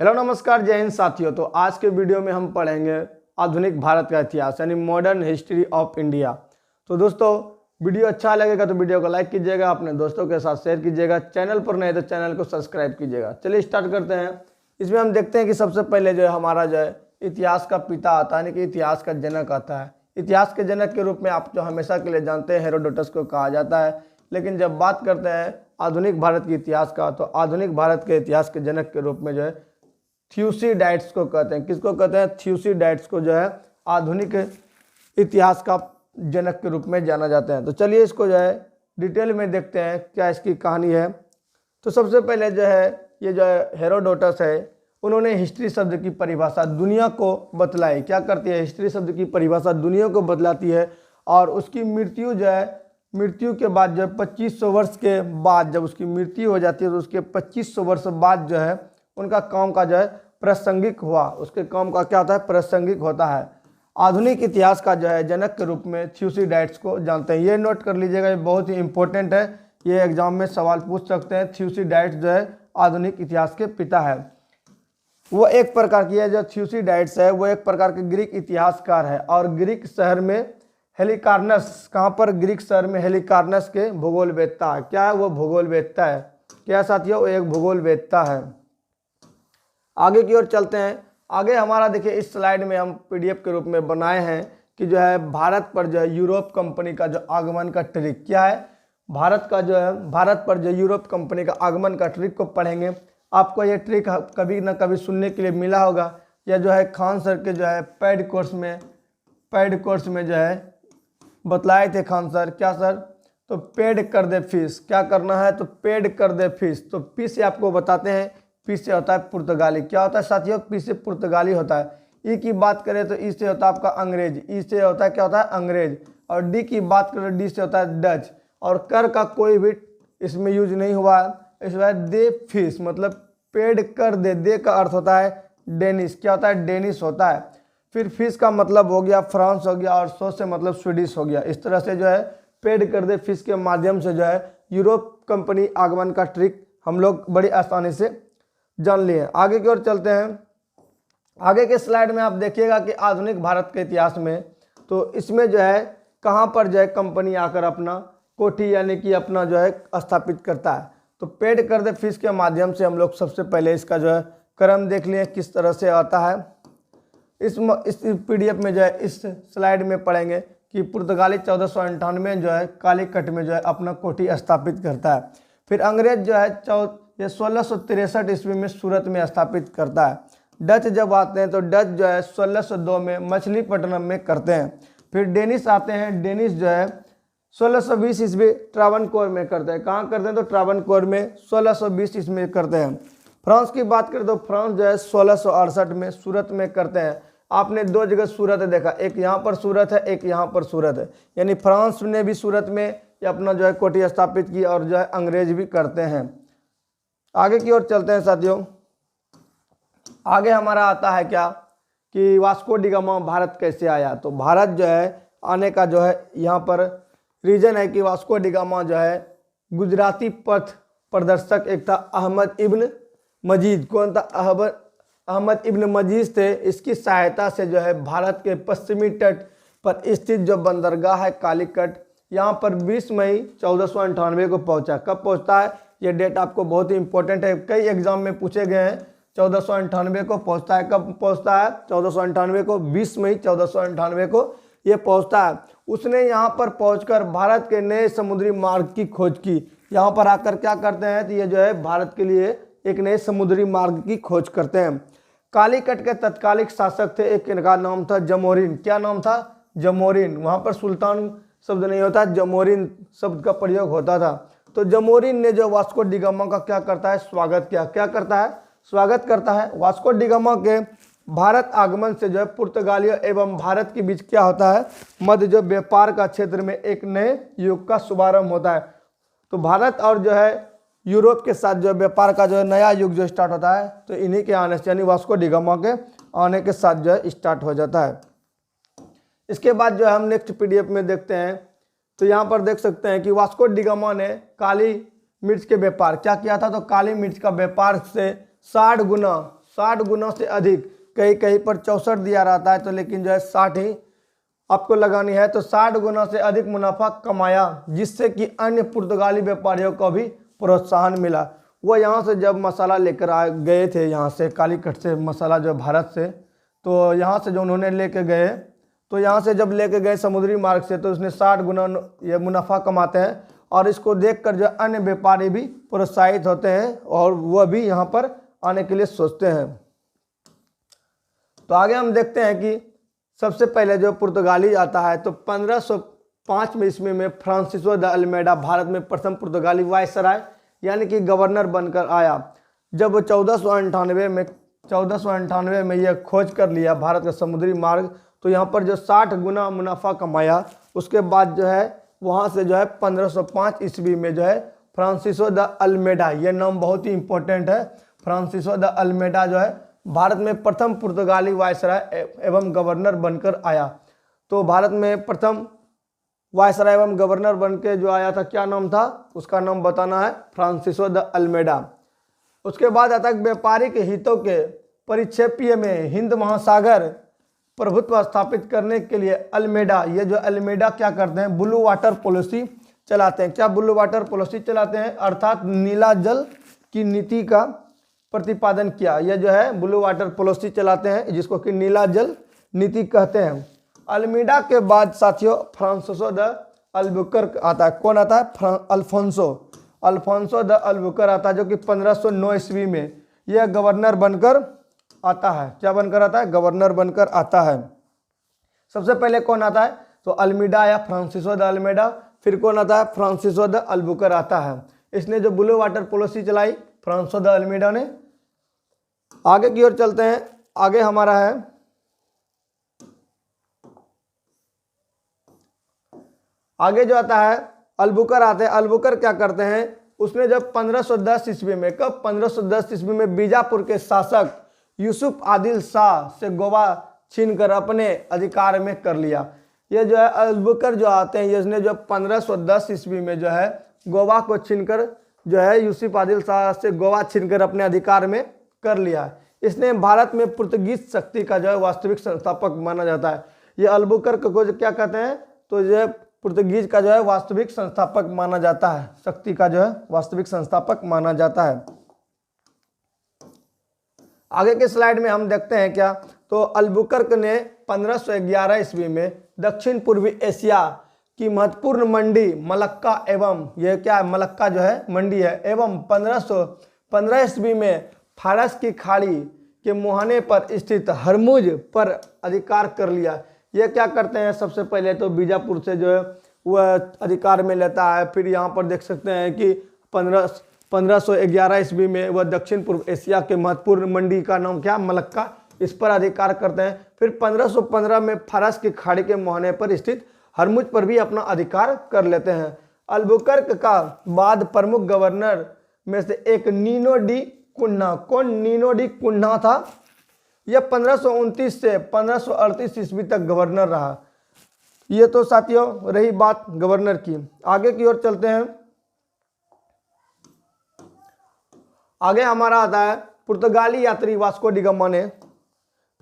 Hello नमस्कार, जय हिंद साथियों। तो आज के वीडियो में हम पढ़ेंगे आधुनिक भारत का इतिहास यानी मॉडर्न हिस्ट्री ऑफ इंडिया। तो दोस्तों वीडियो अच्छा लगेगा तो वीडियो को लाइक कीजिएगा, अपने दोस्तों के साथ शेयर कीजिएगा, चैनल पर नए तो चैनल को सब्सक्राइब कीजिएगा। चलिए स्टार्ट करते हैं। इसमें हम देखते हैं कि सबसे पहले जो है हमारा जो है इतिहास का पिता आता है, यानी कि इतिहास का जनक आता है। इतिहास के जनक के रूप में आप जो हमेशा के लिए जानते हैं हेरोडोटस को कहा जाता है। लेकिन जब बात करते हैं आधुनिक भारत के इतिहास का तो आधुनिक भारत के इतिहास के जनक के रूप में जो है थ्यूसिडाइड्स को कहते हैं। किसको कहते हैं? थ्यूसिडाइड्स को जो है आधुनिक इतिहास का जनक के रूप में जाना जाता है। तो चलिए इसको जो है डिटेल में देखते हैं क्या इसकी कहानी है। तो सबसे पहले जो है ये जो है हेरोडोटस है, उन्होंने हिस्ट्री शब्द की परिभाषा दुनिया को बतलाई। क्या करती है? हिस्ट्री शब्द की परिभाषा दुनिया को बतलाती है। और उसकी मृत्यु जो है मृत्यु के बाद जो है 2500 वर्ष के बाद जब उसकी मृत्यु हो जाती है तो उसके 2500 वर्ष बाद जो है उनका काम का जो है प्रासंगिक हुआ। उसके काम का क्या होता है? प्रासंगिक होता है। आधुनिक इतिहास का जो है जनक के रूप में थ्यूसिडाइड्स को जानते हैं। ये नोट कर लीजिएगा, ये बहुत ही इंपॉर्टेंट है, ये एग्जाम में सवाल पूछ सकते हैं। थ्यूसिडाइड्स जो है आधुनिक इतिहास के पिता है। वो एक प्रकार की है, जो थ्यूसिडाइड्स है वो एक प्रकार के ग्रीक इतिहासकार है। और ग्रीक शहर में हेलिकार्नस, कहाँ पर? ग्रीक शहर में हेलिकार्नस के भूगोलवेत्ता है। क्या है वो? भूगोलवेत्ता है। क्या साथियों? वो एक भूगोलवेत्ता है। आगे की ओर चलते हैं। आगे हमारा देखिए इस स्लाइड में हम पीडीएफ के रूप में बनाए हैं कि जो है भारत पर जो है यूरोप कंपनी का जो आगमन का ट्रिक क्या है। भारत पर जो यूरोप कंपनी का आगमन का ट्रिक को पढ़ेंगे। आपको ये ट्रिक कभी ना कभी सुनने के लिए मिला होगा, या जो है खान सर के जो है पेड कोर्स में जो है बतलाए थे खान सर। क्या सर? तो पेड कर दे फीस। क्या करना है? तो पेड कर दे फीस। तो पी से आपको बताते हैं, पी से होता है पुर्तगाली। क्या होता है साथियों? पी से पुर्तगाली होता है। ई की बात करें तो ई से होता है आपका अंग्रेज। ई से होता है क्या होता है? अंग्रेज। और डी की बात करें डी से होता है डच। और कर का कोई भी इसमें यूज नहीं हुआ है। इसमें दे फीस मतलब पेड कर दे। दे का अर्थ होता है डेनिश। क्या होता है? डेनिश होता है। फिर फीस का मतलब हो गया फ्रांस हो गया, और सो से मतलब स्वीडिश हो गया। इस तरह से जो है पेड कर दे फीस के माध्यम से जो है यूरोप कंपनी आगमन का ट्रिक हम लोग बड़ी आसानी से जान लिए। आगे की ओर चलते हैं। आगे के स्लाइड में आप देखिएगा कि आधुनिक भारत के इतिहास में तो इसमें जो है कहाँ पर जो है कंपनी आकर अपना कोठी यानी कि अपना जो है स्थापित करता है। तो पेड कर दे फीस के माध्यम से हम लोग सबसे पहले इसका जो है क्रम देख लिए किस तरह से आता है। इस पीडीएफ में जो है इस स्लाइड में पढ़ेंगे कि पुर्तगाली 1498 जो है कालीकट में जो है अपना कोठी स्थापित करता है। फिर अंग्रेज जो है ये 1663 ईस्वी में सूरत में स्थापित करता है। डच जब आते हैं तो डच जो है 1602 में मछलीपट्टनम में करते हैं। फिर डेनिश आते हैं। डेनिश जो है 1620 ईस्वी ट्रावनकोर में करते हैं। कहाँ करते हैं? तो ट्रावनकोर में 1620 ईस्वी में करते हैं। फ्रांस की बात करें तो फ्रांस जो है 1668 में सूरत में करते हैं। आपने दो जगह सूरत देखा, एक यहाँ पर सूरत है, एक यहाँ पर सूरत है, यानी फ्रांस ने भी सूरत में अपना जो है कोठी स्थापित की, और जो है अंग्रेज भी करते हैं। आगे की ओर चलते हैं साथियों। आगे हमारा आता है क्या कि वास्को डी गामा भारत कैसे आया। तो भारत जो है आने का जो है यहाँ पर रीजन है कि वास्को डी गामा जो है गुजराती पथ प्रदर्शक एक था, अहमद इब्न मजीद। कौन था? अहमद इब्न मजीद थे। इसकी सहायता से जो है भारत के पश्चिमी तट पर स्थित जो बंदरगाह है कालीकट, यहाँ पर 20 मई 1498 को पहुँचा। कब पहुँचता है? ये डेट आपको बहुत ही इंपॉर्टेंट है, कई एग्जाम में पूछे गए हैं। 1498 को पहुंचता है। कब पहुंचता है? 1498 को, 20 मई 1498 को ये पहुंचता है। उसने यहाँ पर पहुंचकर भारत के नए समुद्री मार्ग की खोज की। यहाँ पर आकर क्या करते हैं? तो ये जो है भारत के लिए एक नए समुद्री मार्ग की खोज करते हैं। कालीकट के तत्कालिक शासक थे, एक इनका नाम था जमोरिन। क्या नाम था? जमोरिन। वहाँ पर सुल्तान शब्द नहीं होता, जमोरिन शब्द का प्रयोग होता था। तो जमोरिन ने जो वास्को डी गामा का क्या करता है? स्वागत किया। क्या करता है? स्वागत करता है। वास्को डी गामा के भारत आगमन से जो है पुर्तगालियों एवं भारत के बीच क्या होता है? मध्य जो व्यापार का क्षेत्र में एक नए युग का शुभारंभ होता है। तो भारत और जो है यूरोप के साथ जो व्यापार का जो है नया युग जो स्टार्ट होता है, तो इन्हीं के आने से यानी वास्को डी गामा के आने के साथ जो है स्टार्ट हो जाता है। इसके बाद जो है हम नेक्स्ट पीडीएफ में देखते हैं। तो यहाँ पर देख सकते हैं कि वास्को डी गामा ने काली मिर्च के व्यापार क्या किया था? तो काली मिर्च का व्यापार से 60 60 गुना से अधिक, कहीं कहीं पर 64 दिया रहता है तो लेकिन जो है 60 ही आपको लगानी है। तो 60 गुना से अधिक मुनाफा कमाया, जिससे कि अन्य पुर्तगाली व्यापारियों को भी प्रोत्साहन मिला। वो यहाँ से जब मसाला लेकर आ गए थे, यहाँ से कालीकट से मसाला जो भारत से, तो यहाँ से जो उन्होंने लेके गए, तो यहाँ से जब लेके गए समुद्री मार्ग से, तो उसने 60 गुना ये मुनाफा कमाते हैं। और इसको देखकर जो अन्य व्यापारी भी प्रोत्साहित होते हैं और वह भी यहाँ पर आने के लिए सोचते हैं। तो आगे हम देखते हैं कि सबसे पहले जो पुर्तगाली आता है, तो 1505 में ईस्वी में फ्रांसिस्को द अल्मेडा भारत में प्रथम पुर्तगाली वायसराय यानी कि गवर्नर बनकर आया। जब वो 1498 में यह खोज कर लिया भारत का समुद्री मार्ग, तो यहाँ पर जो 60 गुना मुनाफा कमाया। उसके बाद जो है वहाँ से जो है 1505 ईस्वी में जो है फ्रांसिस्को द अल्मेडा, यह नाम बहुत ही इंपॉर्टेंट है, फ्रांसिस्को द अल्मेडा जो है भारत में प्रथम पुर्तगाली वायसराय एवं गवर्नर बनकर आया। तो भारत में प्रथम वायसराय एवं गवर्नर बन के जो आया था, क्या नाम था उसका नाम बताना है, फ्रांसिस्को द अल्मेडा। उसके बाद आता है व्यापारिक हितों के परिक्षेपीय में हिंद महासागर प्रभुत्व स्थापित करने के लिए अल्मेडा, ये जो अल्मेडा क्या करते हैं, ब्लू वाटर पॉलिसी चलाते हैं। क्या ब्लू वाटर पॉलिसी चलाते हैं, अर्थात नीला जल की नीति का प्रतिपादन किया। यह जो है ब्लू वाटर पॉलिसी चलाते हैं, जिसको कि नीला जल नीति कहते हैं। अल्मेडा के बाद साथियों फ्रांसिस्को द अल्बुकर्क आता है। कौन आता है, अल्फोंसो द अल्बुकर्क आता है, जो कि 1509 ईस्वी में यह गवर्नर बनकर आता है। क्या बनकर आता है, गवर्नर बनकर आता है। सबसे पहले कौन आता है, तो अल्मेडा या फ्रांसिस्को द अल्मेडा, फिर कौन आता है, फ्रांसिस्को द अल्बुकर्क आता है। इसने जो ब्लू वाटर पॉलिसी चलाई फ्रांसिस्को द अल्मेडा ने। आगे की ओर चलते हैं, आगे हमारा है आगे जो आता है अल्बुकर्क आते हैं। अल्बुकर्क क्या करते हैं, उसने जब 1510 ईस्वी में, कब 1510 ईस्वी में बीजापुर के शासक यूसुफ आदिल शाह से गोवा छीनकर अपने अधिकार में कर लिया। ये जो है अल्बुकर्क जो आते हैं, इसने जो 1510 ईस्वी में जो है गोवा को छीनकर जो है यूसुफ आदिल शाह से गोवा छीनकर अपने अधिकार में कर लिया। इसने भारत में पुर्तगीज शक्ति का जो है वास्तविक संस्थापक माना जाता है। ये अल्बुकर्क को जो क्या कहते हैं, तो ये पुर्तगीज का जो है वास्तविक संस्थापक माना जाता है, शक्ति का जो है वास्तविक संस्थापक माना जाता है। आगे के स्लाइड में हम देखते हैं क्या, तो अल्बुकर्क ने 1511 ईस्वी में दक्षिण पूर्वी एशिया की महत्वपूर्ण मंडी मलक्का एवं यह क्या है, मलक्का जो है मंडी है, एवं 1515 ईस्वी में फारस की खाड़ी के मुहाने पर स्थित हरमुज पर अधिकार कर लिया। ये क्या करते हैं, सबसे पहले तो बीजापुर से जो है वह अधिकार में लेता है। फिर यहाँ पर देख सकते हैं कि 1511 ईस्वी में वह दक्षिण पूर्व एशिया के महत्वपूर्ण मंडी का नाम क्या, मलक्का, इस पर अधिकार करते हैं। फिर 1515 में फारस की खाड़ी के मुहाने पर स्थित हरमुज पर भी अपना अधिकार कर लेते हैं। अल्बुकर्क का बाद प्रमुख गवर्नर में से एक नीनो डी कुन्हा, कौन नीनो डी कुन्हा था, यह 1529 से 1538 ईस्वी तक गवर्नर रहा। ये तो साथियों रही बात गवर्नर की। आगे की ओर चलते हैं, आगे हमारा आता है पुर्तगाली यात्री वास्को डी गामा ने।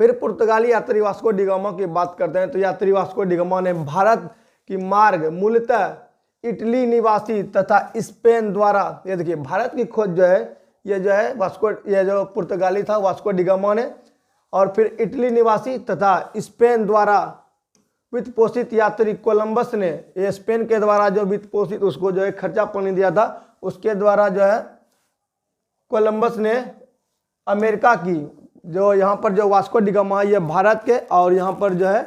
फिर पुर्तगाली यात्री वास्को डी गामा की बात करते हैं, तो यात्री वास्को डी गामा ने भारत की मार्ग मूलतः इटली निवासी तथा स्पेन द्वारा, ये देखिए भारत की खोज जो है ये जो है वास्को, ये जो पुर्तगाली था वास्को डी गामा ने, और फिर इटली निवासी तथा स्पेन द्वारा वित्त पोषित यात्री कोलंबस ने, ये स्पेन के द्वारा जो वित्त पोषित उसको जो है खर्चा पानी दिया था, उसके द्वारा जो है कोलंबस ने अमेरिका की जो यहाँ पर जो वास्को डी गामा है ये भारत के, और यहाँ पर जो है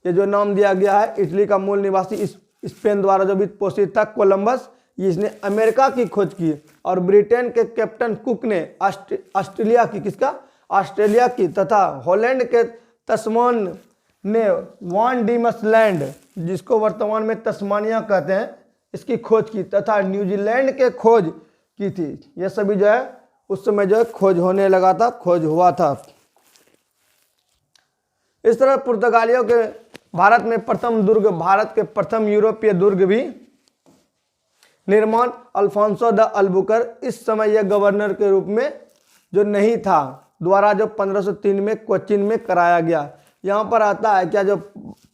ये जो नाम दिया गया है इटली का मूल निवासी स्पेन द्वारा जो वित्त पोषित था कोलंबस, इसने अमेरिका की खोज की। और ब्रिटेन के कैप्टन कुक ने ऑस्ट्रेलिया की, किसका, ऑस्ट्रेलिया की, तथा हॉलैंड के तस्मान ने वान डीमस लैंड, जिसको वर्तमान में तस्मानिया कहते हैं, इसकी खोज की, तथा न्यूजीलैंड के खोज की थी। ये सभी जो है उस समय जो है खोज होने लगा था, खोज हुआ था। इस तरह पुर्तगालियों के भारत में प्रथम दुर्ग, भारत के प्रथम यूरोपीय दुर्ग भी निर्माण अल्फोंसो द अल्बुकर्क, इस समय यह गवर्नर के रूप में जो नहीं था, द्वारा जो 1503 में कोचीन में कराया गया। यहाँ पर आता है क्या, जो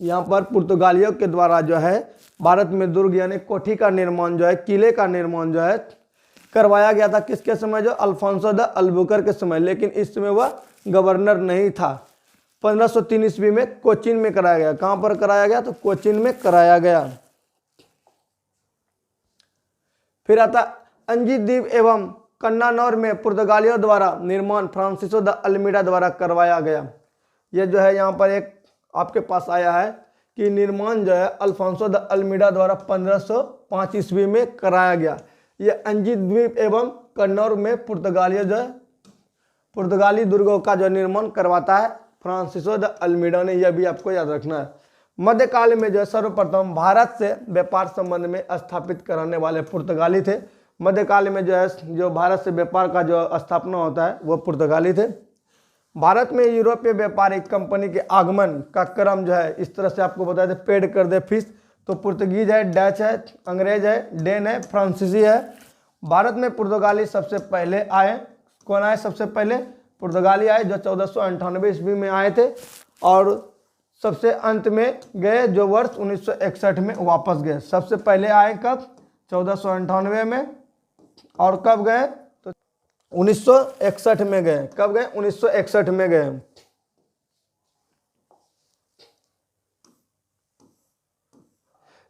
यहाँ पर पुर्तगालियों के द्वारा जो है भारत में दुर्ग यानी कोठी का निर्माण जो है, किले का निर्माण जो है करवाया गया था। किसके समय, जो अल्फांसो द अल्बुकर के समय, लेकिन इस समय वह गवर्नर नहीं था। 1503 ईस्वी में कोचीन में कराया गया। कहाँ पर कराया गया, तो कोचीन में कराया गया। फिर आता अंजी द्वीप एवं कन्नानौर में पुर्तगालियों द्वारा निर्माण फ्रांसिसो द अल्मीडा द्वारा करवाया गया। यह जो है यहाँ पर एक आपके पास आया है कि निर्माण जो है अल्फांसो द अल्मीडा द्वारा 1505 ईस्वी में कराया गया। यह अंजी द्वीप एवं कन्नौर में पुर्तगालियों जो है पुर्तगाली दुर्गों का जो निर्माण करवाता है फ्रांसिसो द अल्मीडा ने, यह भी आपको याद रखना है। मध्यकाल में जो है सर्वप्रथम भारत से व्यापार संबंध में स्थापित कराने वाले पुर्तगाली थे। मध्यकाल में जो है जो भारत से व्यापार का जो स्थापना होता है वो पुर्तगाली थे। भारत में यूरोपीय व्यापारिक कंपनी के आगमन का क्रम जो है इस तरह से आपको बताया था, पेड कर दे फिश, तो पुर्तगीज है, डच है, अंग्रेज है, डेन है, फ्रांसीसी है। भारत में पुर्तगाली सबसे पहले आए। कौन आए सबसे पहले, पुर्तगाली आए जो 1498 ईस्वी में आए थे और सबसे अंत में गए जो वर्ष 1961 में वापस गए। सबसे पहले आए कब, 1498 में, और कब गए, तो 1961 में गए। कब गए, 1961 में गए।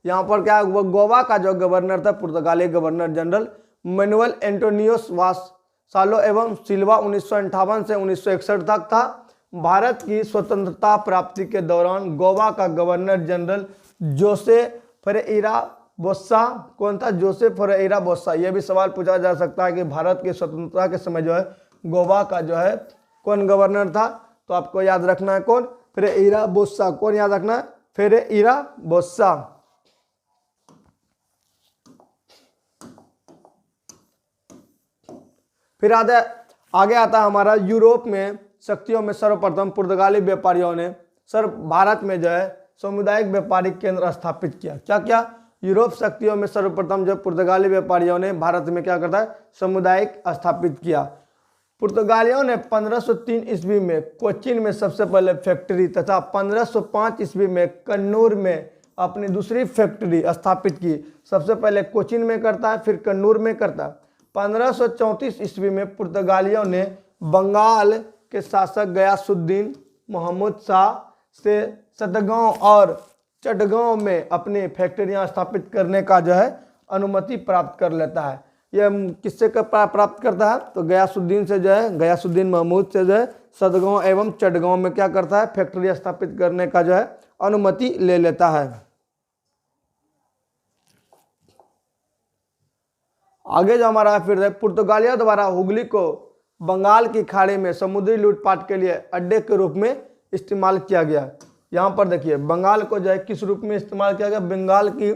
यहाँ पर क्या, वो गोवा का जो गवर्नर था पुर्तगाली गवर्नर जनरल मैनुअल एंटोनियोस वास सालो एवं सिल्वा 1958 से 1961 तक था। भारत की स्वतंत्रता प्राप्ति के दौरान गोवा का गवर्नर जनरल जोसे फरेइरा बोस्सा कौन था, जोसे फरेइरा बोस्सा। यह भी सवाल पूछा जा सकता है कि भारत की स्वतंत्रता के समय जो है गोवा का जो है कौन गवर्नर था, तो आपको याद रखना है कौन, फरेइरा बोस्सा। कौन याद रखना है, फरेइरा बोस्सा। फिर आगे आता हमारा यूरोप में शक्तियों में सर्वप्रथम पुर्तगाली व्यापारियों ने भारत में जो है सामुदायिक व्यापारिक केंद्र स्थापित किया। क्या क्या, यूरोप शक्तियों में सर्वप्रथम जो पुर्तगाली व्यापारियों ने भारत में क्या करता है, सामुदायिक स्थापित किया। पुर्तगालियों ने 1503 ईस्वी में कोचीन में सबसे पहले फैक्ट्री तथा 1505 ईस्वी में कन्नूर में अपनी दूसरी फैक्ट्री स्थापित की। सबसे पहले कोचीन में करता है, फिर कन्नूर में करता है। 1534 ईस्वी में पुर्तगालियों ने बंगाल के शासक गयासुद्दीन महमूद शाह से सतगांव और चटगांव में अपनी फैक्ट्रियां स्थापित करने का जो है अनुमति प्राप्त कर लेता है। यह किससे प्राप्त करता है, तो गयासुद्दीन से जो है, गयासुद्दीन महमूद से जो है सतगांव एवं चटगांव में क्या करता है, फैक्ट्री स्थापित करने का जो है अनुमति ले लेता है। आगे जो हमारा फिर है, पुर्तगालियों द्वारा हुगली को बंगाल की खाड़ी में समुद्री लूटपाट के लिए अड्डे के रूप में इस्तेमाल किया गया। यहाँ पर देखिए बंगाल को जो है किस रूप में इस्तेमाल किया गया, बंगाल की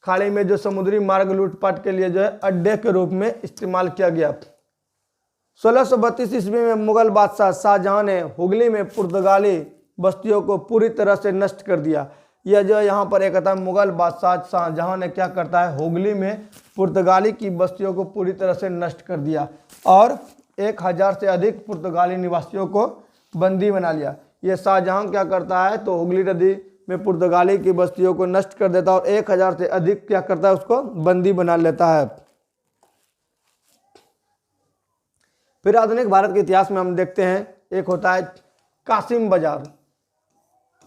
खाड़ी में जो समुद्री मार्ग लूटपाट के लिए जो है अड्डे के रूप में इस्तेमाल किया गया। 1632 ईस्वी में मुगल बादशाह शाहजहां ने हुगली में पुर्तगाली बस्तियों को पूरी तरह से नष्ट कर दिया। यह जो यहाँ पर एक आता है, मुगल बादशाह शाहजहां ने क्या करता है, हुगली में पुर्तगाली की बस्तियों को पूरी तरह से नष्ट कर दिया और 1000 से अधिक पुर्तगाली निवासियों को बंदी बना लिया। ये शाहजहां क्या करता है, तो हुगली नदी में पुर्तगाली की बस्तियों को नष्ट कर देता है और 1000 से अधिक क्या करता है, उसको बंदी बना लेता है। फिर आधुनिक भारत के इतिहास में हम देखते हैं, एक होता है कासिम बाजार।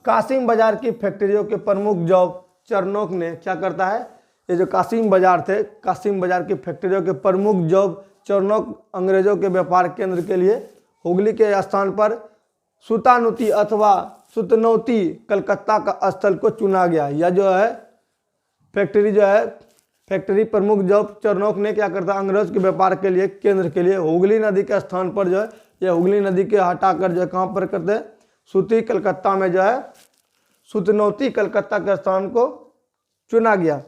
कासिम बाजार की फैक्ट्रियों के प्रमुख जॉब चरनोक ने क्या करता है, ये जो कासिम बाजार थे, कासिम बाजार की फैक्ट्रियों के प्रमुख जॉब चरनोक अंग्रेजों के व्यापार केंद्र के लिए हुगली के स्थान पर सुतानुती अथवा सुतनौती कलकत्ता का स्थल को चुना गया। यह जो है फैक्ट्री जो है फैक्ट्री प्रमुख जॉब चरनोक ने क्या करता, अंग्रेज के व्यापार के लिए केंद्र के लिए हुगली नदी के स्थान पर जो है, यह हुगली नदी के हटाकर जो है कहाँ पर करते हैं, सूती कलकत्ता में जो है सुतनौती कलकत्ता के स्थान को चुना गया।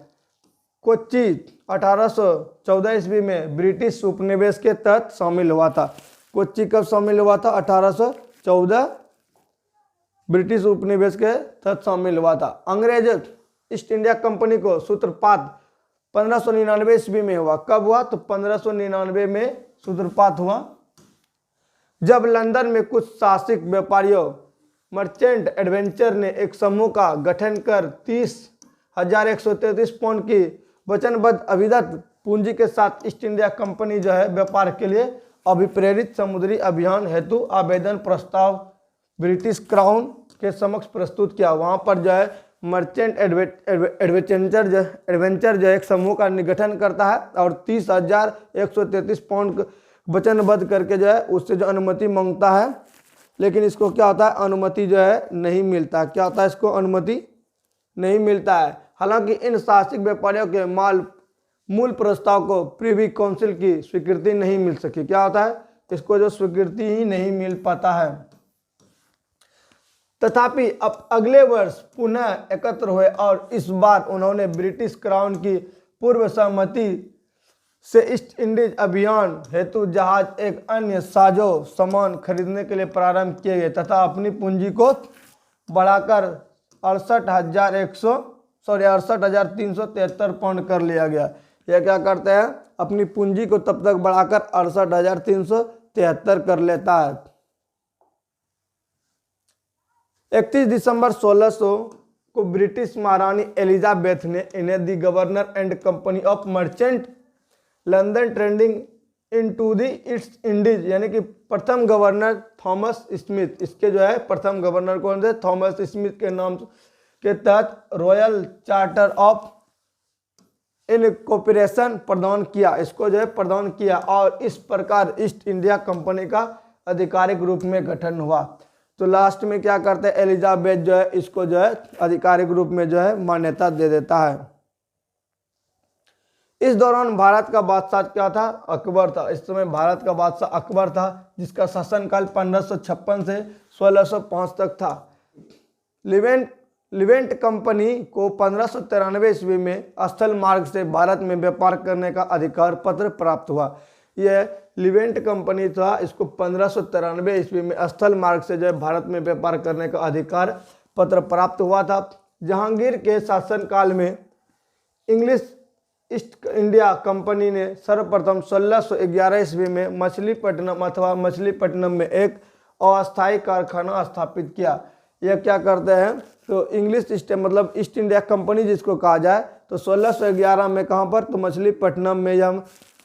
कोच्चि 1814 ईस्वी में ब्रिटिश उपनिवेश के तहत शामिल हुआ था। कोच्चि कब शामिल हुआ था, 1814 ब्रिटिश उपनिवेश के तहत शामिल हुआ था। अंग्रेज ईस्ट इंडिया कंपनी को सूत्रपात 1599 ईस्वी में हुआ। कब हुआ, तो 1599 में सूत्रपात हुआ। जब लंदन में कुछ साहसिक व्यापारियों मर्चेंट एडवेंचर ने एक समूह का गठन कर 30,133 पाउंड की वचनबद्ध अविदत पूंजी के साथ ईस्ट इंडिया कंपनी जो है व्यापार के लिए अभिप्रेरित समुद्री अभियान हेतु आवेदन प्रस्ताव ब्रिटिश क्राउन के समक्ष प्रस्तुत किया। वहां पर जो है मर्चेंट एडवेंचर जो एक समूह का गठन करता है और 30,133 पाउंड वचनबद्ध करके जो है उससे जो अनुमति मांगता है, लेकिन इसको क्या होता है, अनुमति जो है नहीं मिलता। क्या होता है, इसको अनुमति नहीं मिलता है। हालांकि इन साहसिक व्यापारियों के मूल प्रस्ताव को प्रिवी काउंसिल की स्वीकृति नहीं मिल सकी। क्या होता है, इसको जो स्वीकृति ही नहीं मिल पाता है। तथापि अब अगले वर्ष पुनः एकत्र हुए और इस बार उन्होंने ब्रिटिश क्राउन की पूर्व सहमति से ईस्ट इंडीज अभियान हेतु जहाज एक अन्य साजो सामान खरीदने के लिए प्रारंभ किए गए तथा अपनी पूंजी को बढ़ाकर 68,373 पाउंड कर लिया गया। यह क्या करते हैं, अपनी पूंजी को तब तक बढ़ाकर 68,373 कर लेता है। 31 दिसंबर 1600 को ब्रिटिश महारानी एलिजाबेथ ने इन्हें the governor and company of merchant London trading into the East Indies, यानी कि प्रथम गवर्नर थॉमस स्मिथ, इसके जो है प्रथम गवर्नर कौन थे, थॉमस स्मिथ के नाम के तहत रॉयल चार्टर ऑफ इनकॉर्पोरेशन प्रदान किया, इसको जो है प्रदान किया और इस प्रकार ईस्ट इंडिया कंपनी का आधिकारिक रूप में गठन हुआ। तो लास्ट में क्या करते हैं, एलिजाबेथ जो है इसको जो है आधिकारिक रूप में जो है मान्यता दे देता है। इस दौरान भारत का बादशाह क्या था, अकबर था। इस समय भारत का बादशाह अकबर था, जिसका शासनकाल 1556 से 1605 तक था। लिवेंट कंपनी को 1593 ईस्वी में स्थल मार्ग से भारत में व्यापार करने का अधिकार पत्र प्राप्त हुआ। यह लिवेंट कंपनी था, इसको 1593 ईस्वी में स्थल मार्ग से जो है भारत में व्यापार करने का अधिकार पत्र प्राप्त हुआ था। जहांगीर के शासनकाल में इंग्लिश ईस्ट इंडिया कंपनी ने सर्वप्रथम 1611 ईस्वी में मछलीपट्टनम में एक अस्थायी कारखाना स्थापित किया। यह क्या करते हैं, तो इंग्लिश मतलब ईस्ट इंडिया कंपनी जिसको कहा जाए, तो 1611 में कहाँ पर, तो मछलीपट्टनम में, या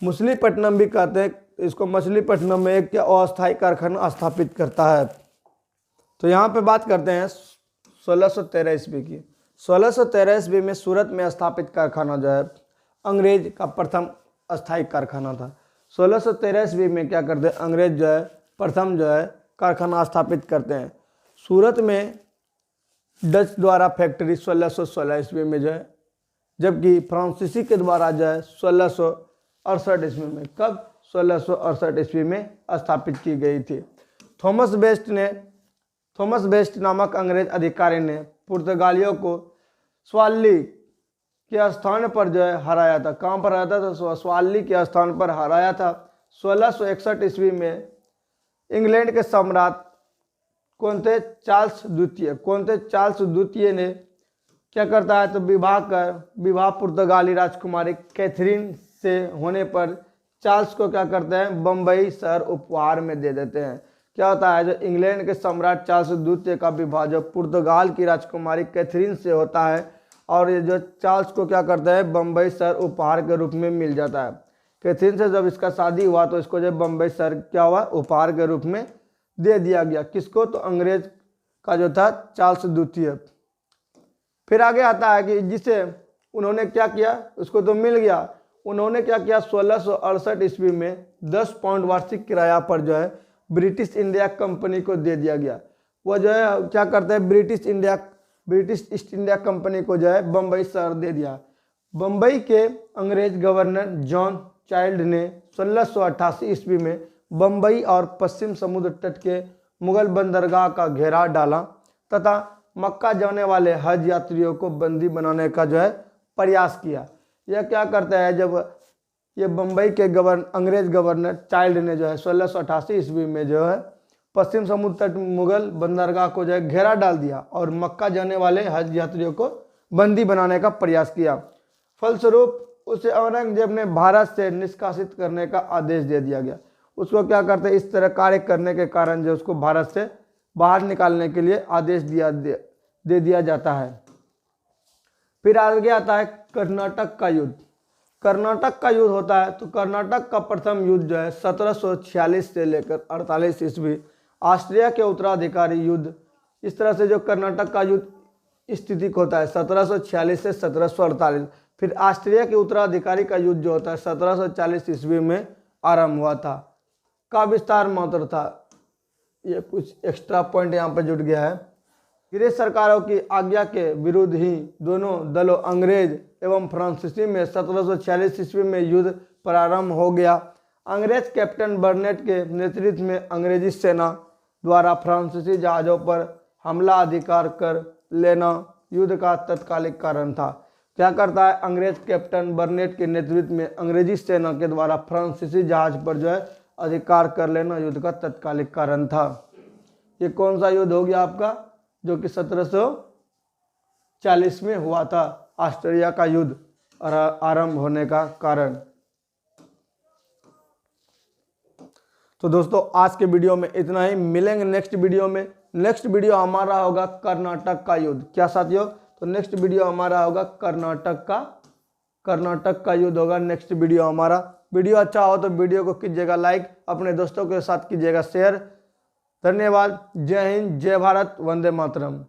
मछलीपट्टनम भी कहते हैं इसको, मछलीपट्टनम में एक अस्थायी कारखाना स्थापित करता है। तो यहाँ पे बात करते हैं 1613 ईस्वी की। 1613 ईस्वी में सूरत में स्थापित कारखाना जो है अंग्रेज का प्रथम अस्थायी कारखाना था। 1613 ईस्वी में क्या करते हैं, अंग्रेज जो है प्रथम जो है कारखाना स्थापित करते हैं। सूरत में डच द्वारा फैक्ट्री 1616 ईस्वी में जो है, जबकि फ्रांसीसी के द्वारा जो है 1668 ईस्वी में, कब, 1668 ईस्वी में स्थापित की गई थी। थॉमस बेस्ट नामक अंग्रेज अधिकारी ने पुर्तगालियों को स्वाली के स्थान पर जो है हराया था। कहाँ पर हराया था, तो स्वाली के स्थान पर हराया था। 1661 ईस्वी में इंग्लैंड के सम्राट कौन थे, चार्ल्स द्वितीय ने क्या करता है, तो विवाह पुर्तगाली राजकुमारी कैथरीन से होने पर चार्ल्स को क्या करते हैं, बम्बई शहर उपहार में दे देते हैं। क्या होता है, जो इंग्लैंड के सम्राट चार्ल्स द्वितीय का विवाह जो पुर्तगाल की राजकुमारी कैथरीन से होता है, और ये जो चार्ल्स को क्या करता है, बम्बई शहर उपहार के रूप में मिल जाता है। कैथरीन से जब इसका शादी हुआ तो इसको जब बम्बई शहर क्या हुआ, उपहार के रूप में दे दिया गया। किसको, तो अंग्रेज का जो था चार्ल्स द्वितीय। फिर आगे आता है कि जिसे उन्होंने क्या किया, उसको तो मिल गया, उन्होंने क्या किया, 1668 ईस्वी में 10 पाउंड वार्षिक किराया पर जो है ब्रिटिश इंडिया कंपनी को दे दिया गया। वो जो है क्या करते हैं, ब्रिटिश ईस्ट इंडिया कंपनी को जो है बम्बई शहर दे दिया। बम्बई के अंग्रेज गवर्नर जॉन चाइल्ड ने 1688 ईस्वी में बम्बई और पश्चिम समुद्र तट के मुगल बंदरगाह का घेराव डाला तथा मक्का जाने वाले हज यात्रियों को बंदी बनाने का जो है प्रयास किया। यह क्या करता है, जब ये बम्बई के अंग्रेज गवर्नर चाइल्ड ने जो है 1688 ईस्वी में जो है पश्चिम समुद्र तट मुगल बंदरगाह को जो है घेरा डाल दिया और मक्का जाने वाले हज यात्रियों को बंदी बनाने का प्रयास किया। फलस्वरूप उसे औरंगजेब ने भारत से निष्कासित करने का आदेश दे दिया गया। उसको क्या करते, इस तरह कार्य करने के कारण जो उसको भारत से बाहर निकालने के लिए आदेश दे दिया जाता है। फिर आगे आता है कर्नाटक का युद्ध। कर्नाटक का युद्ध होता है तो कर्नाटक का प्रथम युद्ध जो है 1746 से लेकर 48 ईस्वी ऑस्ट्रिया के उत्तराधिकारी युद्ध, इस तरह से जो कर्नाटक का युद्ध स्थिति होता है 1746 से 1748। फिर ऑस्ट्रिया के उत्तराधिकारी का युद्ध जो होता है 1740 ईस्वी में आरंभ हुआ था। का विस्तार मात्र था, ये कुछ एक्स्ट्रा पॉइंट यहाँ पर जुड़ गया है। अंग्रेज सरकारों की आज्ञा के विरुद्ध ही दोनों दलों अंग्रेज एवं फ्रांसीसी में 1746 ईस्वी में युद्ध प्रारंभ हो गया। अंग्रेज कैप्टन बर्नेट के नेतृत्व में अंग्रेजी सेना द्वारा फ्रांसीसी जहाज़ों पर हमला अधिकार कर लेना युद्ध का तत्कालिक कारण था। क्या करता है, अंग्रेज कैप्टन बर्नेट के नेतृत्व में अंग्रेजी सेना के द्वारा फ्रांसीसी जहाज पर जो है अधिकार कर लेना युद्ध का तत्कालिक कारण था। ये कौन सा युद्ध हो गया आपका, जो कि 1740 में हुआ था, ऑस्ट्रिया का युद्ध आरंभ होने का कारण। तो दोस्तों आज के वीडियो में इतना ही, मिलेंगे नेक्स्ट वीडियो में। नेक्स्ट वीडियो हमारा होगा कर्नाटक का युद्ध। क्या साथियों, तो नेक्स्ट वीडियो हमारा होगा कर्नाटक का युद्ध होगा नेक्स्ट वीडियो हमारा। वीडियो अच्छा हो तो वीडियो को कीजिएगा लाइक, अपने दोस्तों के साथ कीजिएगा शेयर। धन्यवाद। जय हिंद, जय भारत, वंदे मातरम।